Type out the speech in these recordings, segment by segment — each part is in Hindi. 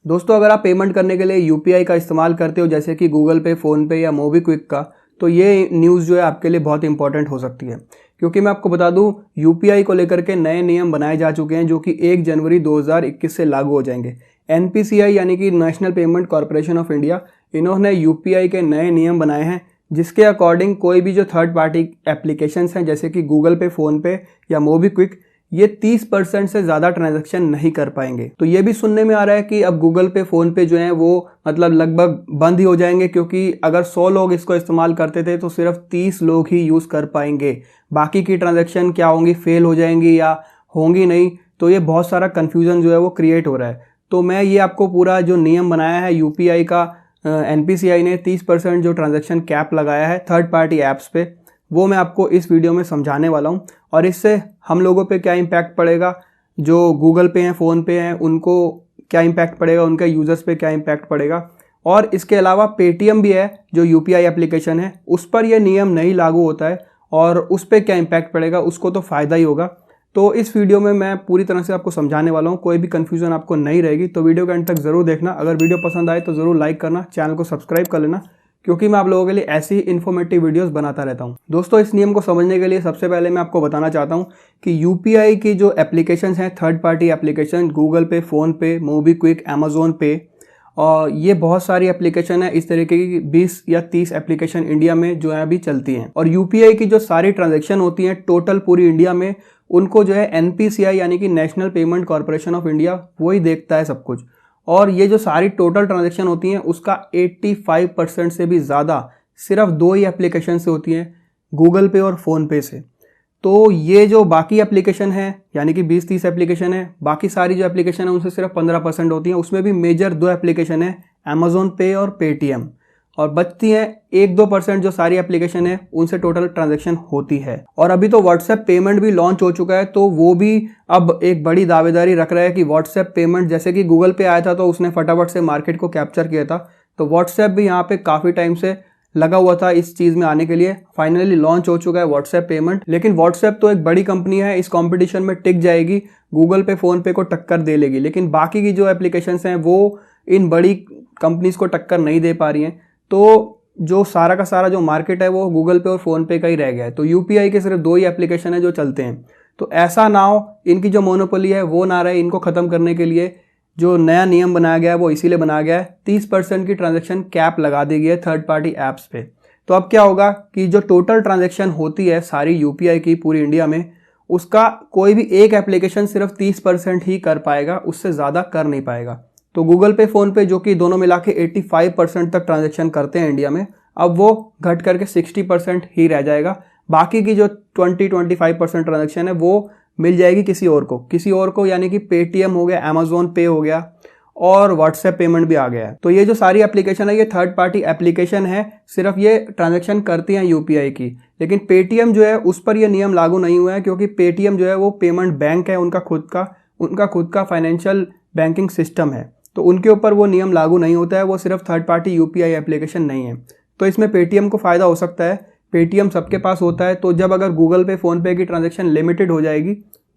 दोस्तों अगर आप पेमेंट करने के लिए यूपीआई का इस्तेमाल करते हो जैसे कि गूगल पे, फ़ोनपे या मोबीक्विक का, तो ये न्यूज़ जो है आपके लिए बहुत इंपॉर्टेंट हो सकती है। क्योंकि मैं आपको बता दूं यूपीआई को लेकर के नए नियम बनाए जा चुके हैं जो कि 1 जनवरी 2021 से लागू हो जाएंगे। एनपीसीआई यानी कि national payment corporation of India, इन्होंने यूपीआई के नए नियम बनाए हैं जिसके अकॉर्डिंग कोई भी जो थर्ड पार्टी एप्लीकेशंस हैं जैसे कि गूगल पे, फ़ोनपे या मोबीक्विक, ये 30% से ज़्यादा ट्रांजैक्शन नहीं कर पाएंगे। तो ये भी सुनने में आ रहा है कि अब गूगल पे, फ़ोन पे जो है वो मतलब लगभग बंद ही हो जाएंगे, क्योंकि अगर 100 लोग इसको इस्तेमाल करते थे तो सिर्फ 30 लोग ही यूज़ कर पाएंगे। बाकी की ट्रांजैक्शन क्या होंगी, फेल हो जाएंगी या होंगी नहीं। तो ये बहुत सारा कन्फ्यूज़न जो है वो क्रिएट हो रहा है। तो मैं ये आपको पूरा जो नियम बनाया है यूपीआई का, एनपीसीआई ने 30% जो ट्रांजैक्शन कैप लगाया है थर्ड पार्टी ऐप्स पे, वो मैं आपको इस वीडियो में समझाने वाला हूँ। और इससे हम लोगों पे क्या इम्पैक्ट पड़ेगा, जो गूगल पे हैं, फ़ोन पे हैं, उनको क्या इम्पैक्ट पड़ेगा, उनके यूज़र्स पे क्या इम्पैक्ट पड़ेगा। और इसके अलावा पेटीएम भी है जो यूपीआई एप्लीकेशन है, उस पर यह नियम नहीं लागू होता है और उस पर क्या इम्पैक्ट पड़ेगा, उसको तो फ़ायदा ही होगा। तो इस वीडियो में मैं पूरी तरह से आपको समझाने वाला हूँ, कोई भी कन्फ्यूज़न आपको नहीं रहेगी। तो वीडियो के अंत तक ज़रूर देखना। अगर वीडियो पसंद आए तो ज़रूर लाइक करना, चैनल को सब्सक्राइब कर लेना, क्योंकि मैं आप लोगों के लिए ऐसी ही इन्फॉर्मेटिव वीडियोस बनाता रहता हूं। दोस्तों इस नियम को समझने के लिए सबसे पहले मैं आपको बताना चाहता हूं कि यूपीआई की जो एप्लीकेशंस हैं, थर्ड पार्टी एप्लीकेशन, गूगल पे, फ़ोन पे, मोबीक्विक, अमेज़ॉन पे, और ये बहुत सारी एप्लीकेशन है। इस तरीके की 20 या 30 एप्लीकेशन इंडिया में जो है अभी चलती हैं। और यूपीआई की जो सारी ट्रांजेक्शन होती हैं टोटल पूरी इंडिया में, उनको जो है एनपीसीआई यानी कि national payment corporation of India, वही देखता है सब कुछ। और ये जो सारी टोटल ट्रांजैक्शन होती हैं उसका 85% से भी ज़्यादा सिर्फ 2 ही एप्लीकेशन से होती हैं, गूगल पे और फ़ोन पे से। तो ये जो बाकी एप्लीकेशन है यानी कि 20-30 एप्लीकेशन है, बाकी सारी जो एप्लीकेशन है उनसे सिर्फ 15% होती हैं। उसमें भी मेजर 2 एप्लीकेशन है, अमेज़ॉन पे और पेटीएम। और बचती हैं 1-2% जो सारी एप्लीकेशन है उनसे टोटल ट्रांजैक्शन होती है। और अभी तो व्हाट्सएप पेमेंट भी लॉन्च हो चुका है, तो वो भी अब एक बड़ी दावेदारी रख रहा है कि व्हाट्सएप पेमेंट, जैसे कि गूगल पे आया था तो उसने फटाफट से मार्केट को कैप्चर किया था, तो व्हाट्सएप भी यहाँ पे काफ़ी टाइम से लगा हुआ था इस चीज़ में आने के लिए। फाइनली लॉन्च हो चुका है व्हाट्सएप पेमेंट। लेकिन व्हाट्सएप तो एक बड़ी कंपनी है, इस कंपटीशन में टिक जाएगी, गूगल पे, फ़ोन पे को टक्कर दे लेगी। लेकिन बाकी की जो एप्लीकेशंस हैं वो इन बड़ी कंपनीज को टक्कर नहीं दे पा रही हैं। तो जो सारा का सारा जो मार्केट है वो गूगल पे और फ़ोन पे का ही रह गया है। तो यूपीआई के सिर्फ 2 ही एप्लीकेशन है जो चलते हैं। तो ऐसा ना हो, इनकी जो मोनोपोली है वो ना रहे। इनको ख़त्म करने के लिए जो नया नियम बनाया गया है वो इसीलिए बनाया गया है, 30% की ट्रांजैक्शन कैप लगा दी गई है थर्ड पार्टी ऐप्स पे। तो अब क्या होगा कि जो टोटल ट्रांजैक्शन होती है सारी यूपीआई की पूरी इंडिया में, उसका कोई भी एक एप्लीकेशन सिर्फ 30% ही कर पाएगा, उससे ज़्यादा कर नहीं पाएगा। तो गूगल पे, फ़ोन पे जो कि दोनों मिला के 85% तक ट्रांजैक्शन करते हैं इंडिया में, अब वो घट करके 60% ही रह जाएगा। बाकी की जो 20-25% ट्रांजैक्शन है वो मिल जाएगी किसी और को, यानी कि पेटीएम हो गया, अमेज़ॉन पे हो गया और व्हाट्सएप पेमेंट भी आ गया है। तो ये जो सारी एप्लीकेशन है ये थर्ड पार्टी एप्लीकेशन है, सिर्फ ये ट्रांजैक्शन करती हैं यूपीआई की। लेकिन पेटीएम जो है उस पर ये नियम लागू नहीं हुआ है, क्योंकि पेटीएम जो है वो पेमेंट बैंक है, उनका खुद का फाइनेंशियल बैंकिंग सिस्टम है, तो उनके ऊपर वो नियम लागू नहीं होता है। वो सिर्फ थर्ड पार्टी यूपीआई एप्लीकेशन नहीं है। तो इसमें पेटीएम को फ़ायदा हो सकता है, पेटीएम सबके पास होता है। तो जब अगर गूगल पे, फ़ोन पे की ट्रांजैक्शन लिमिटेड हो जाएगी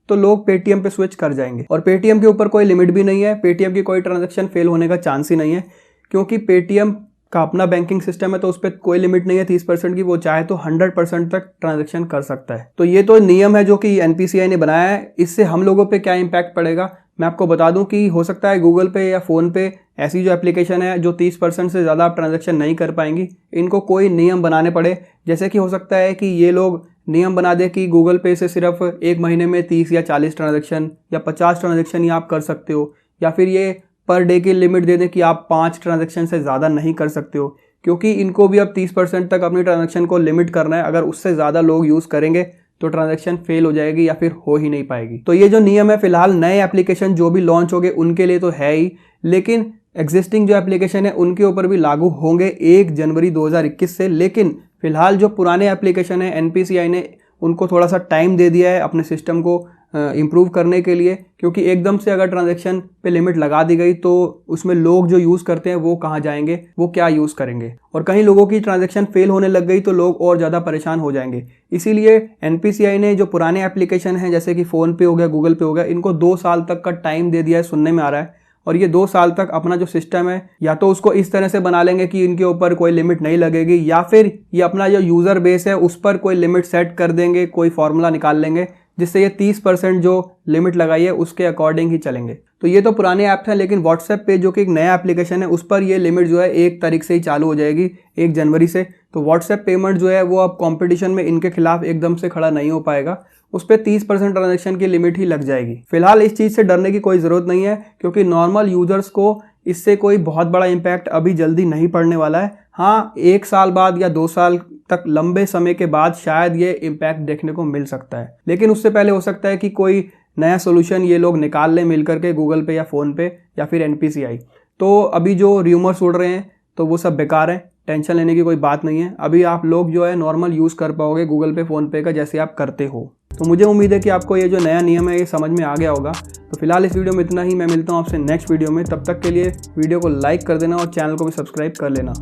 तो लोग पेटीएम पे स्विच कर जाएंगे। और पेटीएम के ऊपर कोई लिमिट भी नहीं है, पेटीएम की कोई ट्रांजैक्शन फेल होने का चांस ही नहीं है, क्योंकि पेटीएम का अपना बैंकिंग सिस्टम है। तो उस पर कोई लिमिट नहीं है 30% की, वो चाहे तो 100% तक ट्रांजैक्शन कर सकता है। तो ये तो नियम है जो कि एनपीसीआई ने बनाया है। इससे हम लोगों पे क्या इम्पैक्ट पड़ेगा मैं आपको बता दूं कि हो सकता है गूगल पे या फ़ोन पे ऐसी जो एप्लीकेशन है जो 30% से ज़्यादा आप ट्रांजैक्शन नहीं कर पाएंगी, इनको कोई नियम बनाने पड़े। जैसे कि हो सकता है कि ये लोग नियम बना दे कि गूगल पे से सिर्फ एक महीने में 30 या 40 ट्रांजैक्शन या 50 ट्रांजैक्शन ही आप कर सकते हो, या फिर ये पर डे की लिमिट दे दें कि आप 5 ट्रांजैक्शन से ज़्यादा नहीं कर सकते हो, क्योंकि इनको भी अब 30% तक अपनी ट्रांजैक्शन को लिमिट करना है। अगर उससे ज़्यादा लोग यूज़ करेंगे तो ट्रांजैक्शन फेल हो जाएगी या फिर हो ही नहीं पाएगी। तो ये जो नियम है फिलहाल नए एप्लीकेशन जो भी लॉन्च होंगे उनके लिए तो है ही, लेकिन एग्जिस्टिंग जो एप्लीकेशन है उनके ऊपर भी लागू होंगे 1 जनवरी 2021 से। लेकिन फिलहाल जो पुराने एप्लीकेशन है एनपीसीआई ने उनको थोड़ा सा टाइम दे दिया है अपने सिस्टम को इम्प्रूव करने के लिए, क्योंकि एकदम से अगर ट्रांजैक्शन पे लिमिट लगा दी गई तो उसमें लोग जो यूज़ करते हैं वो कहाँ जाएंगे, वो क्या यूज़ करेंगे। और कहीं लोगों की ट्रांजैक्शन फेल होने लग गई तो लोग और ज़्यादा परेशान हो जाएंगे। इसीलिए एनपीसीआई ने जो पुराने एप्लीकेशन हैं जैसे कि फ़ोन पे हो गया, गूगल पे हो गया, इनको 2 साल तक का टाइम दे दिया है, सुनने में आ रहा है। और ये 2 साल तक अपना जो सिस्टम है या तो उसको इस तरह से बना लेंगे कि इनके ऊपर कोई लिमिट नहीं लगेगी, या फिर ये अपना जो यूज़र बेस है उस पर कोई लिमिट सेट कर देंगे, कोई फॉर्मूला निकाल लेंगे जिससे ये 30% जो लिमिट लगाई है उसके अकॉर्डिंग ही चलेंगे। तो ये तो पुराने ऐप था, लेकिन व्हाट्सएप पे जो कि एक नया एप्लीकेशन है उस पर ये लिमिट जो है 1 तारीख से ही चालू हो जाएगी, 1 जनवरी से। तो व्हाट्सएप पेमेंट जो है वो अब कंपटीशन में इनके खिलाफ एकदम से खड़ा नहीं हो पाएगा, उस पर 30% ट्रांजेक्शन की लिमिट ही लग जाएगी। फिलहाल इस चीज़ से डरने की कोई ज़रूरत नहीं है, क्योंकि नॉर्मल यूज़र्स को इससे कोई बहुत बड़ा इम्पैक्ट अभी जल्दी नहीं पड़ने वाला है। हाँ, 1 साल बाद या 2 साल तक लंबे समय के बाद शायद ये इम्पैक्ट देखने को मिल सकता है, लेकिन उससे पहले हो सकता है कि कोई नया सोल्यूशन ये लोग निकाल लें मिल करके गूगल पे या फ़ोन पे या फिर NPCI। तो अभी जो र्यूमर्स उड़ रहे हैं तो वो सब बेकार है, टेंशन लेने की कोई बात नहीं है। अभी आप लोग जो है नॉर्मल यूज़ कर पाओगे गूगल पे फ़ोन पे का, जैसे आप करते हो। तो मुझे उम्मीद है कि आपको ये जो नया नियम है ये समझ में आ गया होगा। तो फिलहाल इस वीडियो में इतना ही। मैं मिलता हूँ आपसे नेक्स्ट वीडियो में, तब तक के लिए वीडियो को लाइक कर देना और चैनल को भी सब्सक्राइब कर लेना।